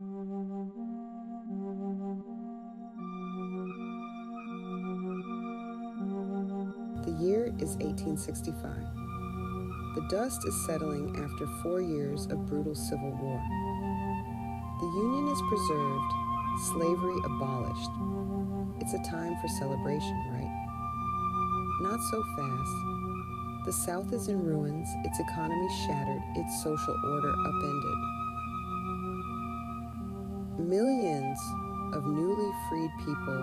The year is 1865. The dust is settling after 4 years of brutal civil war. The Union is preserved, slavery abolished. It's a time for celebration, right? Not so fast. The South is in ruins, its economy shattered, its social order upended. Millions of newly freed people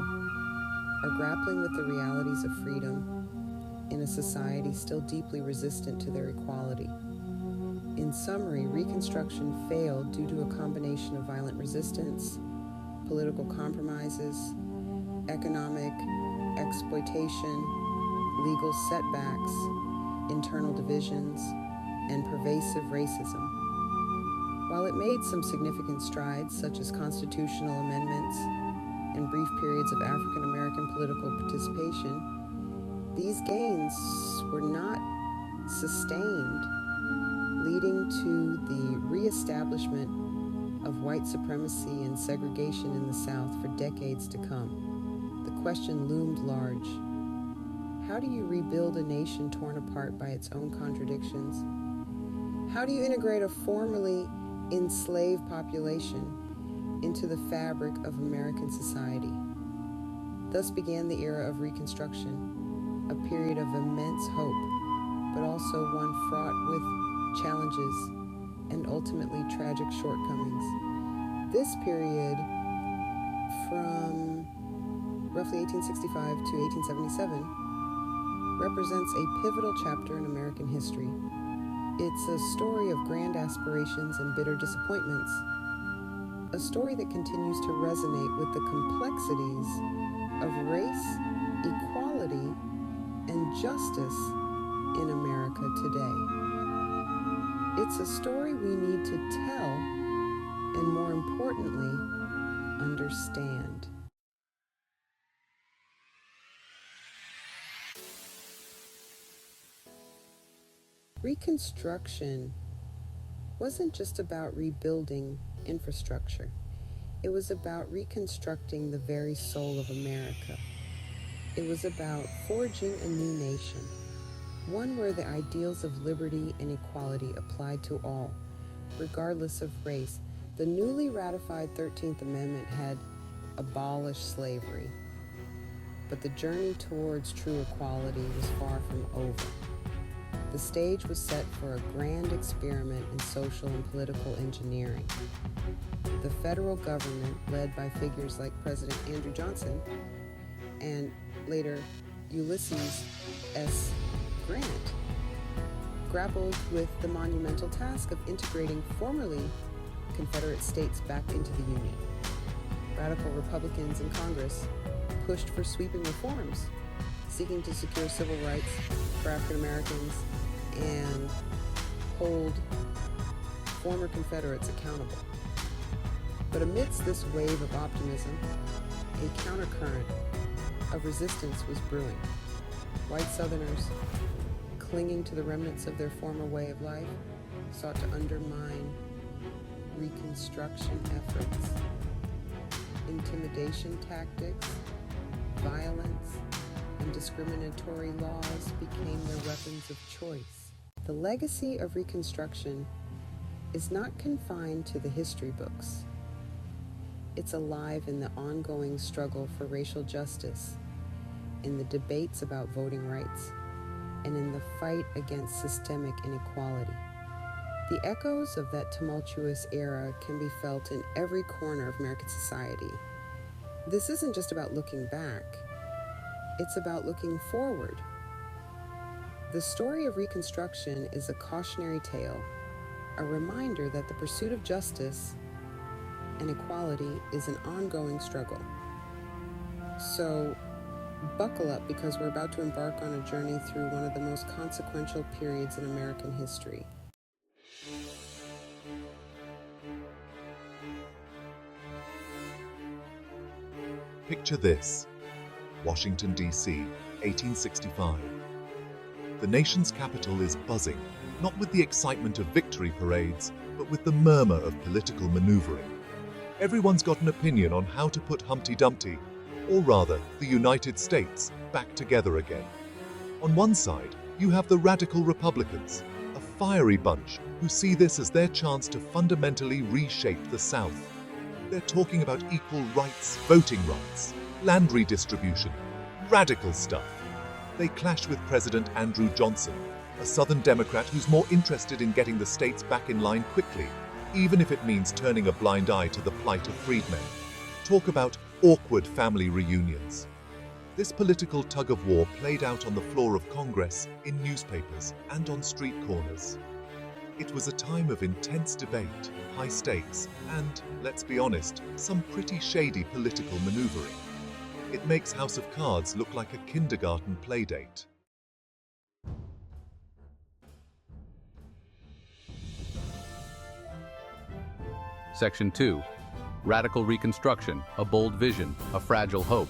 are grappling with the realities of freedom in a society still deeply resistant to their equality. In summary, Reconstruction failed due to a combination of violent resistance, political compromises, economic exploitation, legal setbacks, internal divisions, and pervasive racism. While it made some significant strides, such as constitutional amendments and brief periods of African American political participation, these gains were not sustained, leading to the reestablishment of white supremacy and segregation in the South for decades to come. The question loomed large. How do you rebuild a nation torn apart by its own contradictions? How do you integrate a formerly enslaved population into the fabric of American society? Thus began the era of Reconstruction, a period of immense hope, but also one fraught with challenges and ultimately tragic shortcomings. This period, from roughly 1865 to 1877, represents a pivotal chapter in American history. It's a story of grand aspirations and bitter disappointments, a story that continues to resonate with the complexities of race, equality, and justice in America today. It's a story we need to tell and, more importantly, understand. Reconstruction wasn't just about rebuilding infrastructure. It was about reconstructing the very soul of America. It was about forging a new nation, one where the ideals of liberty and equality applied to all, regardless of race. The newly ratified 13th Amendment had abolished slavery, but the journey towards true equality was far from over. The stage was set for a grand experiment in social and political engineering. The federal government, led by figures like President Andrew Johnson and later Ulysses S. Grant, grappled with the monumental task of integrating formerly Confederate states back into the Union. Radical Republicans in Congress pushed for sweeping reforms, seeking to secure civil rights for African Americans and hold former Confederates accountable. But amidst this wave of optimism, a countercurrent of resistance was brewing. White Southerners, clinging to the remnants of their former way of life, sought to undermine Reconstruction efforts. Intimidation tactics, violence, and discriminatory laws became their weapons of choice. The legacy of Reconstruction is not confined to the history books. It's alive in the ongoing struggle for racial justice, in the debates about voting rights, and in the fight against systemic inequality. The echoes of that tumultuous era can be felt in every corner of American society. This isn't just about looking back, it's about looking forward. The story of Reconstruction is a cautionary tale, a reminder that the pursuit of justice and equality is an ongoing struggle. So, buckle up, because we're about to embark on a journey through one of the most consequential periods in American history. Picture this: Washington, D.C., 1865. The nation's capital is buzzing, not with the excitement of victory parades, but with the murmur of political maneuvering. Everyone's got an opinion on how to put Humpty Dumpty, or rather, the United States, back together again. On one side, you have the radical Republicans, a fiery bunch who see this as their chance to fundamentally reshape the South. They're talking about equal rights, voting rights, land redistribution, radical stuff. They clash with President Andrew Johnson, a Southern Democrat who's more interested in getting the states back in line quickly, even if it means turning a blind eye to the plight of freedmen. Talk about awkward family reunions. This political tug-of-war played out on the floor of Congress, in newspapers, and on street corners. It was a time of intense debate, high stakes, and, let's be honest, some pretty shady political maneuvering. It makes House of Cards look like a kindergarten playdate. Section 2. Radical Reconstruction, a bold vision, a fragile hope.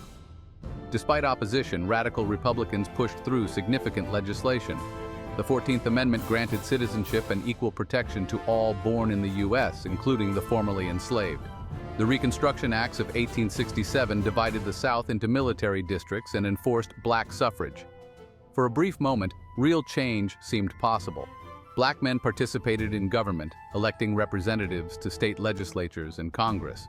Despite opposition, radical Republicans pushed through significant legislation. The 14th Amendment granted citizenship and equal protection to all born in the U.S., including the formerly enslaved. The Reconstruction Acts of 1867 divided the South into military districts and enforced black suffrage. For a brief moment, real change seemed possible. Black men participated in government, electing representatives to state legislatures and Congress.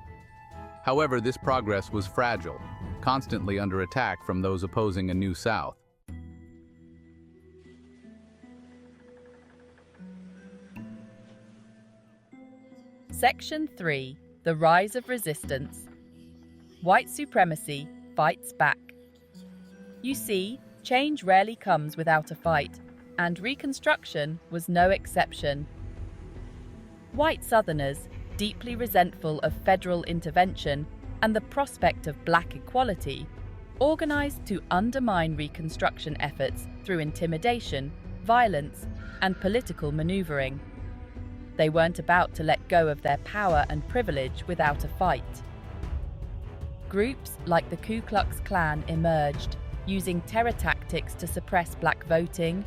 However, this progress was fragile, constantly under attack from those opposing a new South. Section 3. The Rise of Resistance. White supremacy fights back. You see, change rarely comes without a fight, and Reconstruction was no exception. White Southerners, deeply resentful of federal intervention and the prospect of black equality, organized to undermine Reconstruction efforts through intimidation, violence, and political maneuvering. They weren't about to let go of their power and privilege without a fight. Groups like the Ku Klux Klan emerged, using terror tactics to suppress black voting,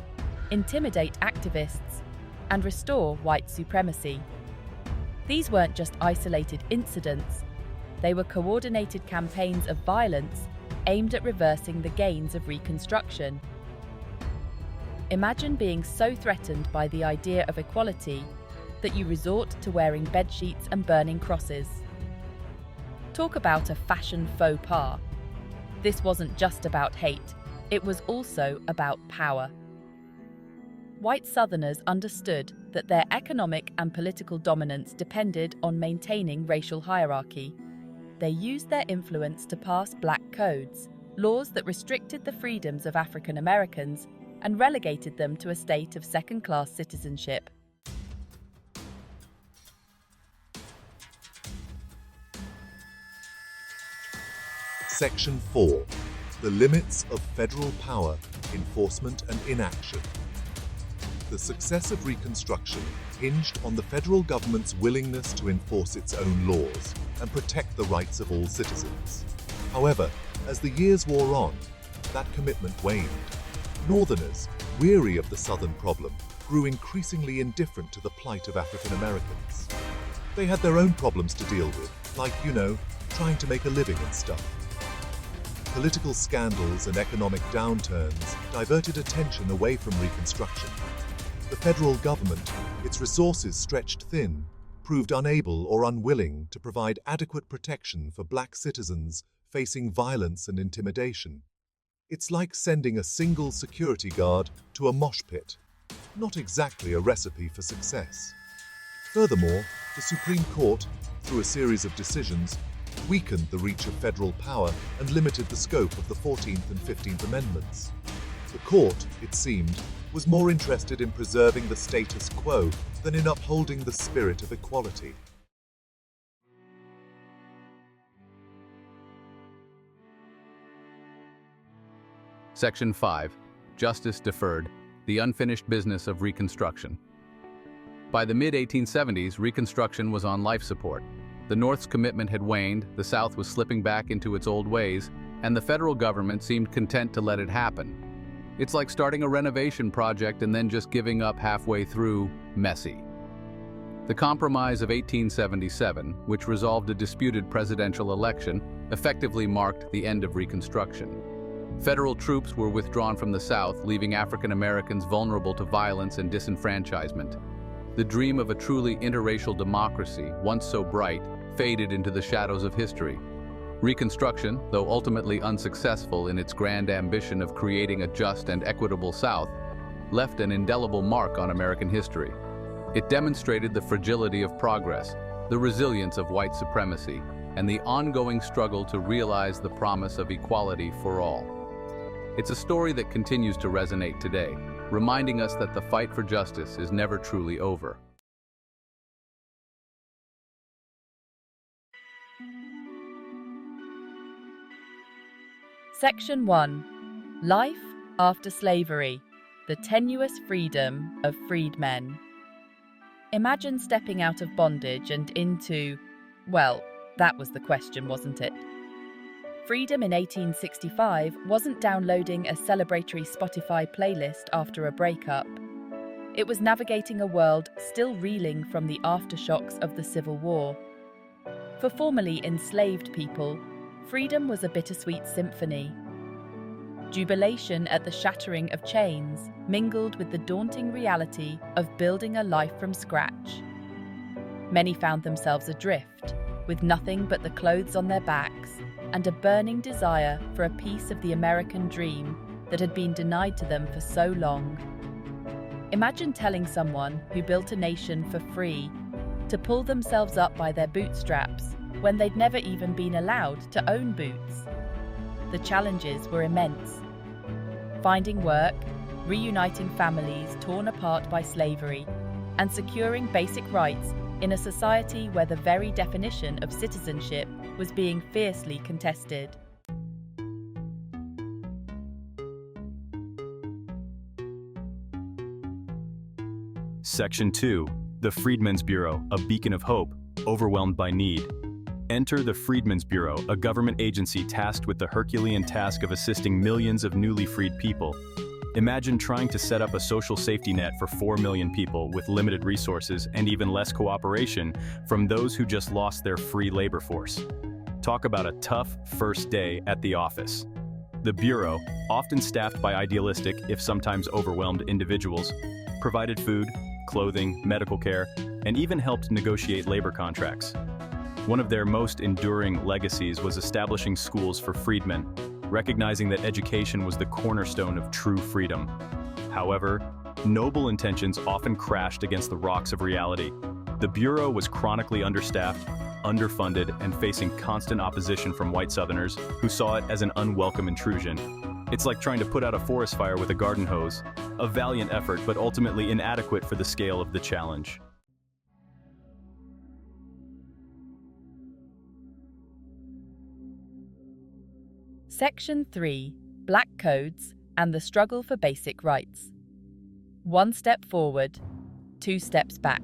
intimidate activists, and restore white supremacy. These weren't just isolated incidents, they were coordinated campaigns of violence aimed at reversing the gains of Reconstruction. Imagine being so threatened by the idea of equality that you resort to wearing bedsheets and burning crosses. Talk about a fashion faux pas. This wasn't just about hate, it was also about power. White Southerners understood that their economic and political dominance depended on maintaining racial hierarchy. They used their influence to pass black codes, laws that restricted the freedoms of African Americans and relegated them to a state of second-class citizenship. Section 4. The limits of federal power, enforcement and inaction. The success of Reconstruction hinged on the federal government's willingness to enforce its own laws and protect the rights of all citizens. However, as the years wore on, that commitment waned. Northerners, weary of the Southern problem, grew increasingly indifferent to the plight of African Americans. They had their own problems to deal with, like, trying to make a living and stuff. Political scandals and economic downturns diverted attention away from Reconstruction. The federal government, its resources stretched thin, proved unable or unwilling to provide adequate protection for black citizens facing violence and intimidation. It's like sending a single security guard to a mosh pit. Not exactly a recipe for success. Furthermore, the Supreme Court, through a series of decisions, weakened the reach of federal power and limited the scope of the 14th and 15th Amendments. The court, it seemed, was more interested in preserving the status quo than in upholding the spirit of equality. Section 5. Justice Deferred, the Unfinished Business of Reconstruction. By the mid-1870s, Reconstruction was on life support. The North's commitment had waned, the South was slipping back into its old ways, and the federal government seemed content to let it happen. It's like starting a renovation project and then just giving up halfway through, messy. The Compromise of 1877, which resolved a disputed presidential election, effectively marked the end of Reconstruction. Federal troops were withdrawn from the South, leaving African Americans vulnerable to violence and disenfranchisement. The dream of a truly interracial democracy, once so bright, faded into the shadows of history. Reconstruction, though ultimately unsuccessful in its grand ambition of creating a just and equitable South, left an indelible mark on American history. It demonstrated the fragility of progress, the resilience of white supremacy, and the ongoing struggle to realize the promise of equality for all. It's a story that continues to resonate today, reminding us that the fight for justice is never truly over. Section 1. Life after slavery, the tenuous freedom of freedmen. Imagine stepping out of bondage and into, well, that was the question, wasn't it? Freedom in 1865 wasn't downloading a celebratory Spotify playlist after a breakup. It was navigating a world still reeling from the aftershocks of the Civil War. For formerly enslaved people, freedom was a bittersweet symphony. Jubilation at the shattering of chains mingled with the daunting reality of building a life from scratch. Many found themselves adrift, with nothing but the clothes on their backs and a burning desire for a piece of the American dream that had been denied to them for so long. Imagine telling someone who built a nation for free to pull themselves up by their bootstraps when they'd never even been allowed to own boots. The challenges were immense. Finding work, reuniting families torn apart by slavery, and securing basic rights in a society where the very definition of citizenship was being fiercely contested. Section 2. The Freedmen's Bureau, a beacon of hope, overwhelmed by need. Enter the Freedmen's Bureau, a government agency tasked with the Herculean task of assisting millions of newly freed people. Imagine trying to set up a social safety net for 4 million people with limited resources and even less cooperation from those who just lost their free labor force. Talk about a tough first day at the office. The Bureau, often staffed by idealistic, if sometimes overwhelmed individuals, provided food, clothing, medical care, and even helped negotiate labor contracts. One of their most enduring legacies was establishing schools for freedmen, recognizing that education was the cornerstone of true freedom. However, noble intentions often crashed against the rocks of reality. The Bureau was chronically understaffed, underfunded, and facing constant opposition from white Southerners who saw it as an unwelcome intrusion. It's like trying to put out a forest fire with a garden hose, a valiant effort but ultimately inadequate for the scale of the challenge. Section 3. Black Codes and the Struggle for Basic Rights. 1 step forward, 2 steps back.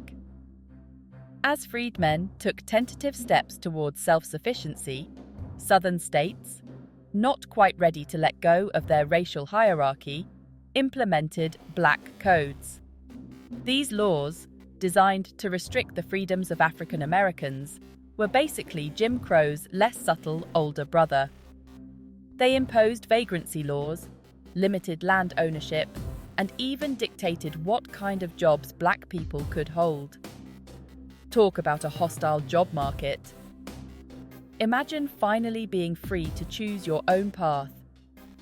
As freedmen took tentative steps towards self-sufficiency, Southern states, not quite ready to let go of their racial hierarchy, implemented black codes. These laws, designed to restrict the freedoms of African Americans, were basically Jim Crow's less subtle older brother. They imposed vagrancy laws, limited land ownership, and even dictated what kind of jobs black people could hold. Talk about a hostile job market. Imagine finally being free to choose your own path,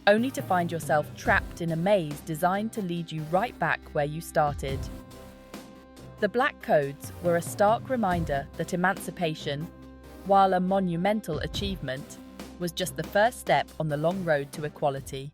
only to find yourself trapped in a maze designed to lead you right back where you started. The Black Codes were a stark reminder that emancipation, while a monumental achievement, was just the first step on the long road to equality.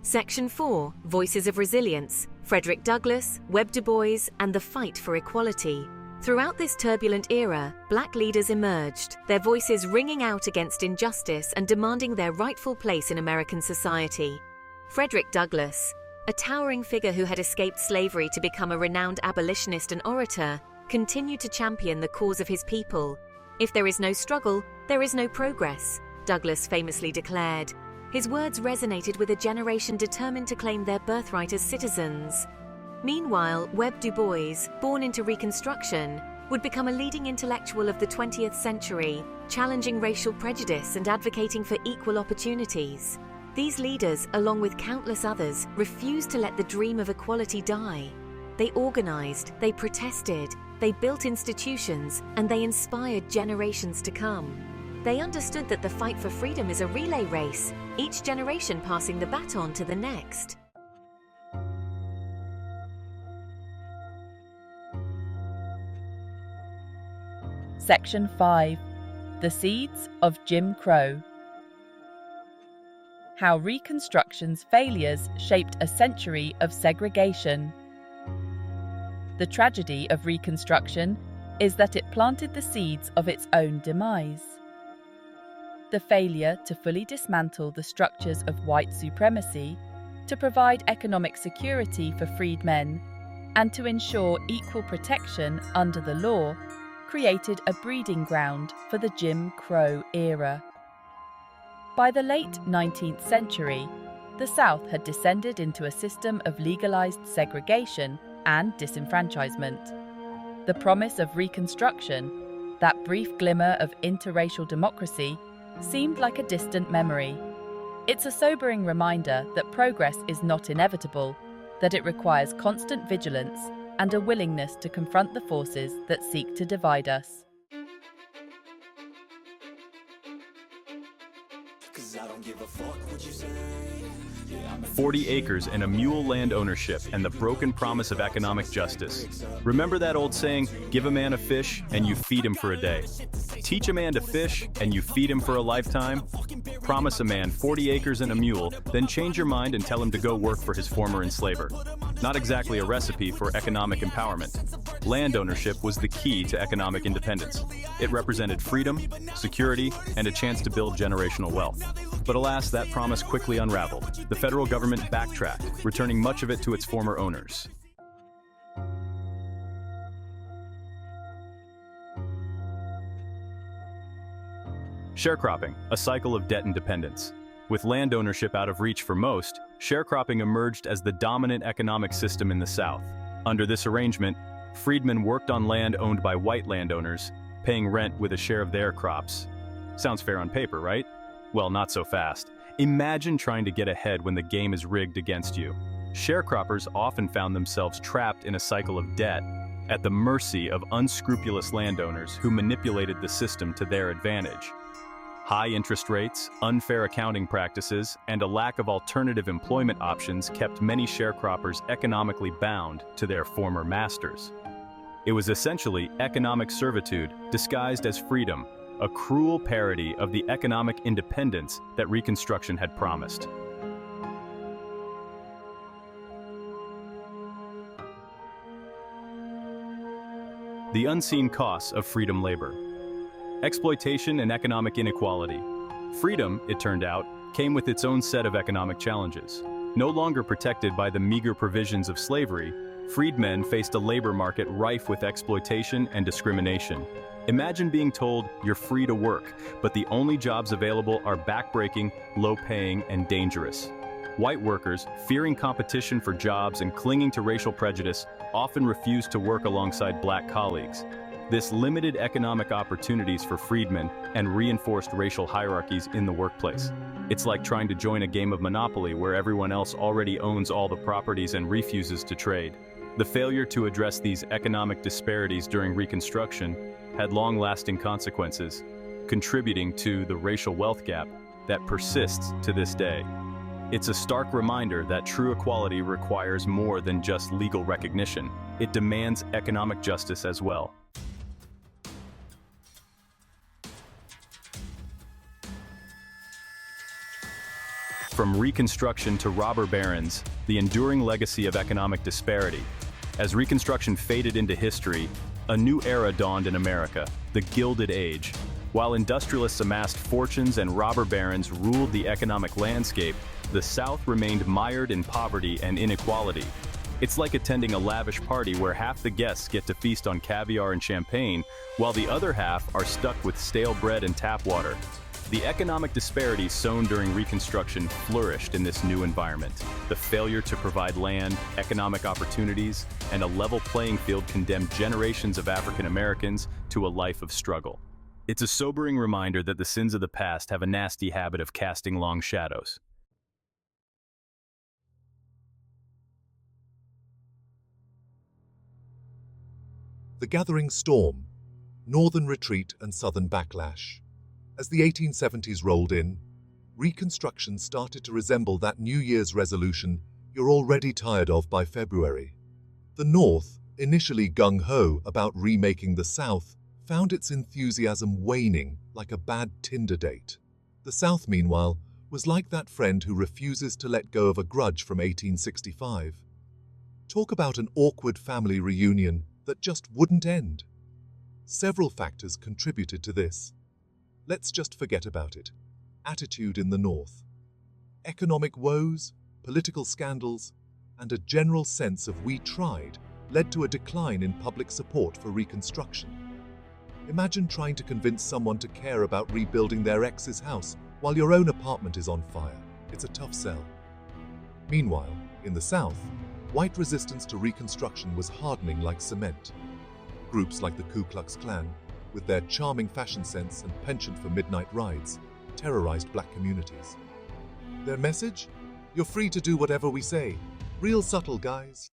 Section 4. Voices of Resilience, Frederick Douglass, Webb Du Bois, and the Fight for Equality. Throughout this turbulent era, black leaders emerged, their voices ringing out against injustice and demanding their rightful place in American society. Frederick Douglass, a towering figure who had escaped slavery to become a renowned abolitionist and orator, continued to champion the cause of his people. "If there is no struggle, there is no progress," Douglass famously declared. His words resonated with a generation determined to claim their birthright as citizens. Meanwhile, Webb Du Bois, born into Reconstruction, would become a leading intellectual of the 20th century, challenging racial prejudice and advocating for equal opportunities. These leaders, along with countless others, refused to let the dream of equality die. They organized, they protested, they built institutions, and they inspired generations to come. They understood that the fight for freedom is a relay race, each generation passing the baton to the next. Section 5. The Seeds of Jim Crow. How Reconstruction's failures shaped a century of segregation. The tragedy of Reconstruction is that it planted the seeds of its own demise. The failure to fully dismantle the structures of white supremacy, to provide economic security for freedmen, and to ensure equal protection under the law created a breeding ground for the Jim Crow era. By the late 19th century, the South had descended into a system of legalized segregation and disenfranchisement. The promise of Reconstruction, that brief glimmer of interracial democracy, seemed like a distant memory. It's a sobering reminder that progress is not inevitable, that it requires constant vigilance and a willingness to confront the forces that seek to divide us. 40 acres and a mule land ownership and the broken promise of economic justice. Remember that old saying, give a man a fish and you feed him for a day. Teach a man to fish and you feed him for a lifetime. Promise a man 40 acres and a mule, then change your mind and tell him to go work for his former enslaver. Not exactly a recipe for economic empowerment. Land ownership was the key to economic independence. It represented freedom, security, and a chance to build generational wealth. But alas, that promise quickly unraveled. The federal government backtracked, returning much of it to its former owners. Sharecropping, a cycle of debt and dependence. With land ownership out of reach for most, sharecropping emerged as the dominant economic system in the South. Under this arrangement, freedmen worked on land owned by white landowners, paying rent with a share of their crops. Sounds fair on paper, right? Well, not so fast. Imagine trying to get ahead when the game is rigged against you. Sharecroppers often found themselves trapped in a cycle of debt, at the mercy of unscrupulous landowners who manipulated the system to their advantage. High interest rates, unfair accounting practices, and a lack of alternative employment options kept many sharecroppers economically bound to their former masters. It was essentially economic servitude disguised as freedom, a cruel parody of the economic independence that Reconstruction had promised. The unseen costs of freedom labor. Exploitation and economic inequality. Freedom, it turned out, came with its own set of economic challenges. No longer protected by the meager provisions of slavery, freedmen faced a labor market rife with exploitation and discrimination. Imagine being told you're free to work, but the only jobs available are backbreaking, low-paying, and dangerous. White workers, fearing competition for jobs and clinging to racial prejudice, often refused to work alongside black colleagues. This limited economic opportunities for freedmen and reinforced racial hierarchies in the workplace. It's like trying to join a game of Monopoly where everyone else already owns all the properties and refuses to trade. The failure to address these economic disparities during Reconstruction had long-lasting consequences, contributing to the racial wealth gap that persists to this day. It's a stark reminder that true equality requires more than just legal recognition. It demands economic justice as well. From Reconstruction to robber barons, the enduring legacy of economic disparity. As Reconstruction faded into history, a new era dawned in America, the Gilded Age. While industrialists amassed fortunes and robber barons ruled the economic landscape, the South remained mired in poverty and inequality. It's like attending a lavish party where half the guests get to feast on caviar and champagne, while the other half are stuck with stale bread and tap water. The economic disparities sown during Reconstruction flourished in this new environment. The failure to provide land, economic opportunities, and a level playing field condemned generations of African Americans to a life of struggle. It's a sobering reminder that the sins of the past have a nasty habit of casting long shadows. The Gathering Storm, Northern Retreat and Southern Backlash. As the 1870s rolled in, Reconstruction started to resemble that New Year's resolution you're already tired of by February. The North, initially gung-ho about remaking the South, found its enthusiasm waning like a bad Tinder date. The South, meanwhile, was like that friend who refuses to let go of a grudge from 1865. Talk about an awkward family reunion that just wouldn't end. Several factors contributed to this. Let's just forget about it. Attitude in the North. Economic woes, political scandals, and a general sense of "we tried" led to a decline in public support for Reconstruction. Imagine trying to convince someone to care about rebuilding their ex's house while your own apartment is on fire. It's a tough sell. Meanwhile, in the South, white resistance to Reconstruction was hardening like cement. Groups like the Ku Klux Klan, with their charming fashion sense and penchant for midnight rides, terrorized black communities. Their message? You're free to do whatever we say. Real subtle, guys.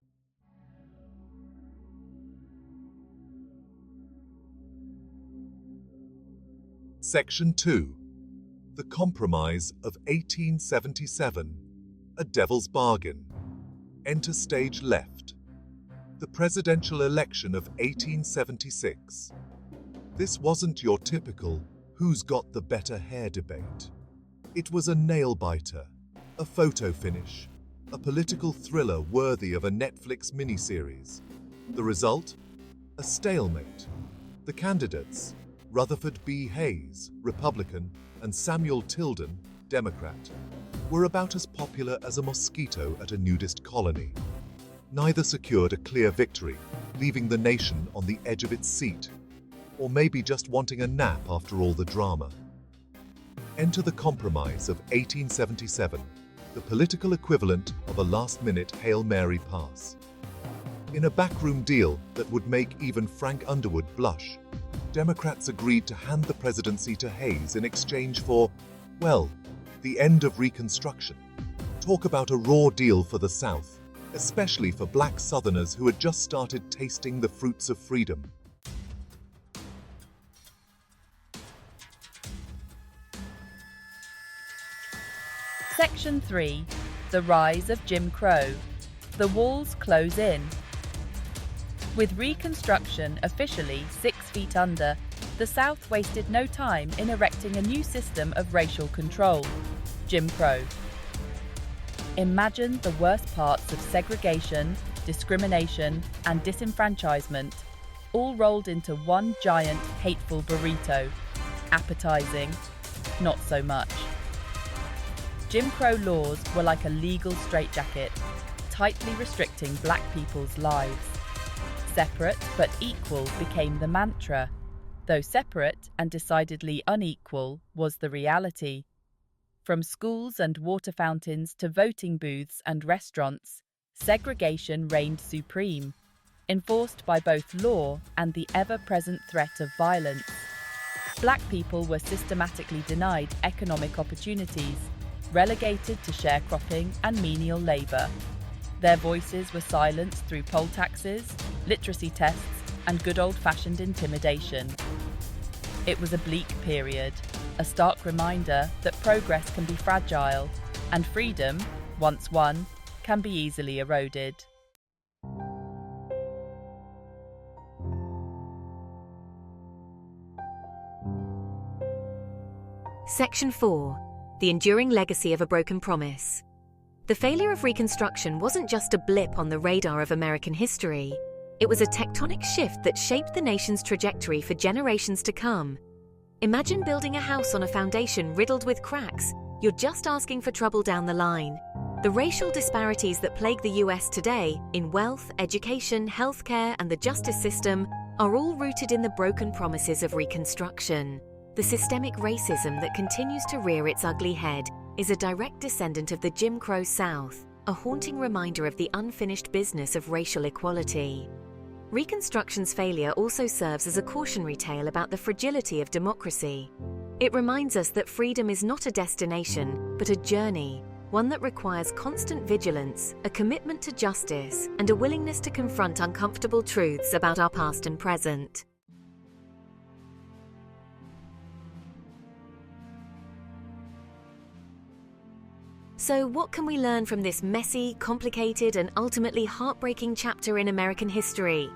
Section 2. The Compromise of 1877. A Devil's Bargain. Enter stage left. The presidential election of 1876. This wasn't your typical "who's got the better hair" debate. It was a nail-biter, a photo finish, a political thriller worthy of a Netflix miniseries. The result? A stalemate. The candidates, Rutherford B. Hayes, Republican, and Samuel Tilden, Democrat, were about as popular as a mosquito at a nudist colony. Neither secured a clear victory, leaving the nation on the edge of its seat, or maybe just wanting a nap after all the drama. Enter the Compromise of 1877, the political equivalent of a last-minute Hail Mary pass. In a backroom deal that would make even Frank Underwood blush, Democrats agreed to hand the presidency to Hayes in exchange for, well, the end of Reconstruction. Talk about a raw deal for the South, especially for black Southerners who had just started tasting the fruits of freedom. Section 3. The Rise of Jim Crow. The walls close in. With Reconstruction officially 6 feet under, the South wasted no time in erecting a new system of racial control: Jim Crow. Imagine the worst parts of segregation, discrimination, and disenfranchisement, all rolled into one giant, hateful burrito. Appetizing, not so much. Jim Crow laws were like a legal straitjacket, tightly restricting black people's lives. Separate but equal became the mantra, though separate and decidedly unequal was the reality. From schools and water fountains to voting booths and restaurants, segregation reigned supreme, enforced by both law and the ever-present threat of violence. Black people were systematically denied economic opportunities, relegated to sharecropping and menial labour. Their voices were silenced through poll taxes, literacy tests, and good old-fashioned intimidation. It was a bleak period, a stark reminder that progress can be fragile, and freedom, once won, can be easily eroded. Section 4. The Enduring Legacy of a Broken Promise. The failure of Reconstruction wasn't just a blip on the radar of American history. It was a tectonic shift that shaped the nation's trajectory for generations to come. Imagine building a house on a foundation riddled with cracks. You're just asking for trouble down the line. The racial disparities that plague the US today, in wealth, education, healthcare, and the justice system, are all rooted in the broken promises of Reconstruction. The systemic racism that continues to rear its ugly head is a direct descendant of the Jim Crow South, a haunting reminder of the unfinished business of racial equality. Reconstruction's failure also serves as a cautionary tale about the fragility of democracy. It reminds us that freedom is not a destination, but a journey, one that requires constant vigilance, a commitment to justice, and a willingness to confront uncomfortable truths about our past and present. So, what can we learn from this messy, complicated, and ultimately heartbreaking chapter in American history?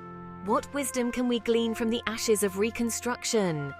What wisdom can we glean from the ashes of Reconstruction?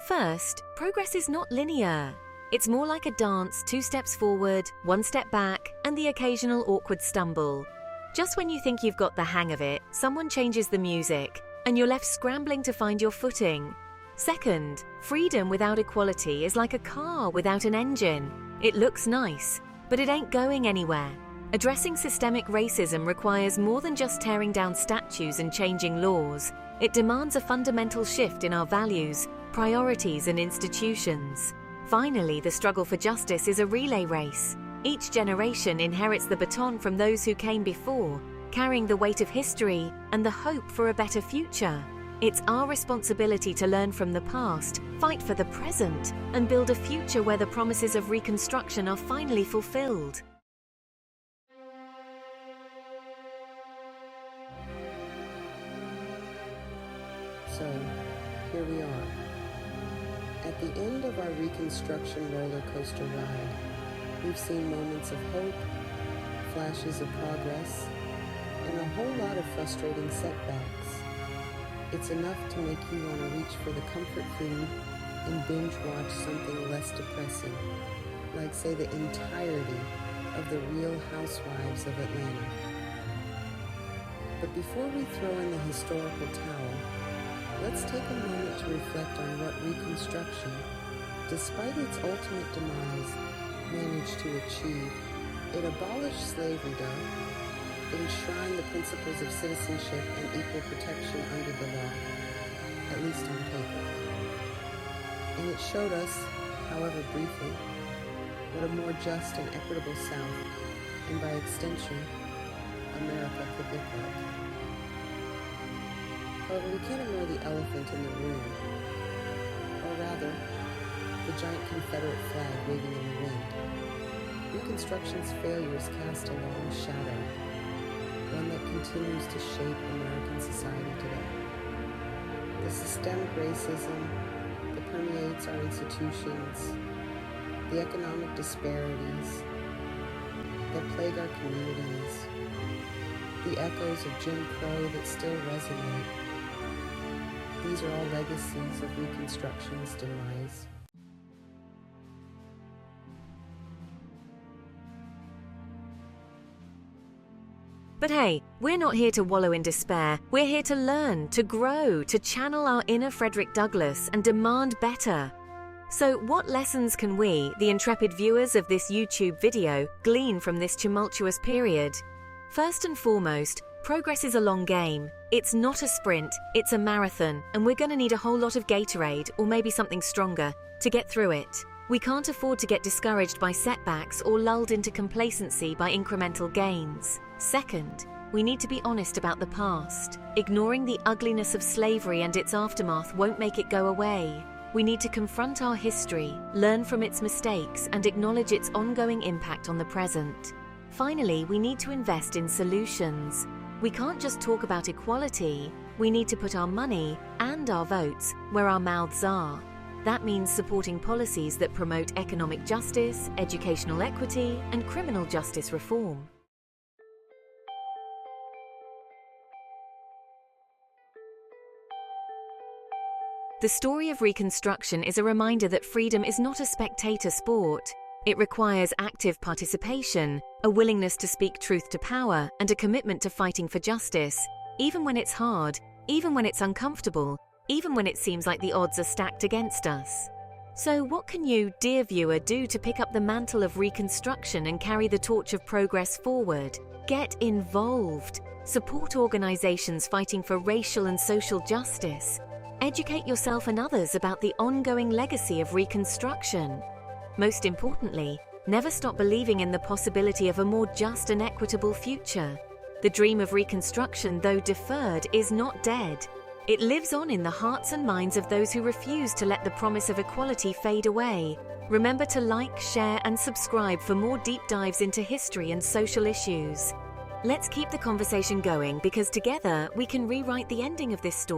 First, progress is not linear. It's more like a dance, 2 steps forward, 1 step back, and the occasional awkward stumble. Just when you think you've got the hang of it, someone changes the music, and you're left scrambling to find your footing. Second, freedom without equality is like a car without an engine. It looks nice, but it ain't going anywhere. Addressing systemic racism requires more than just tearing down statues and changing laws. It demands a fundamental shift in our values, priorities, and institutions. Finally, the struggle for justice is a relay race. Each generation inherits the baton from those who came before, carrying the weight of history and the hope for a better future. It's our responsibility to learn from the past, fight for the present, and build a future where the promises of Reconstruction are finally fulfilled. So, here we are. At the end of our Reconstruction roller coaster ride, we've seen moments of hope, flashes of progress, and a whole lot of frustrating setbacks. It's enough to make you want to reach for the comfort food and binge watch something less depressing, like say the entirety of The Real Housewives of Atlanta. But before we throw in the historical towel, let's take a moment to reflect on what Reconstruction, despite its ultimate demise, managed to achieve. It abolished slavery, though. It enshrined the principles of citizenship and equal protection under the law, at least on paper. And it showed us, however briefly, what a more just and equitable South, and by extension, America could look like. However, we can't ignore the elephant in the room, or rather, the giant Confederate flag waving in the wind. Reconstruction's failures cast a long shadow, one that continues to shape American society today. The systemic racism that permeates our institutions, the economic disparities that plague our communities, the echoes of Jim Crow that still resonate. These are all legacies of Reconstruction's demise. But hey, we're not here to wallow in despair. We're here to learn, to grow, to channel our inner Frederick Douglass and demand better. So what lessons can we, the intrepid viewers of this YouTube video, glean from this tumultuous period? First and foremost, progress is a long game. It's not a sprint, it's a marathon, and we're going to need a whole lot of Gatorade, or maybe something stronger, to get through it. We can't afford to get discouraged by setbacks or lulled into complacency by incremental gains. Second, we need to be honest about the past. Ignoring the ugliness of slavery and its aftermath won't make it go away. We need to confront our history, learn from its mistakes, and acknowledge its ongoing impact on the present. Finally, we need to invest in solutions. We can't just talk about equality. We need to put our money and our votes where our mouths are. That means supporting policies that promote economic justice, educational equity, and criminal justice reform. The story of Reconstruction is a reminder that freedom is not a spectator sport. It requires active participation, a willingness to speak truth to power, and a commitment to fighting for justice, even when it's hard, even when it's uncomfortable, even when it seems like the odds are stacked against us. So what can you, dear viewer, do to pick up the mantle of Reconstruction and carry the torch of progress forward? Get involved. Support organizations fighting for racial and social justice. Educate yourself and others about the ongoing legacy of Reconstruction. Most importantly, never stop believing in the possibility of a more just and equitable future. The dream of Reconstruction, though deferred, is not dead. It lives on in the hearts and minds of those who refuse to let the promise of equality fade away. Remember to like, share, and subscribe for more deep dives into history and social issues. Let's keep the conversation going, because together we can rewrite the ending of this story.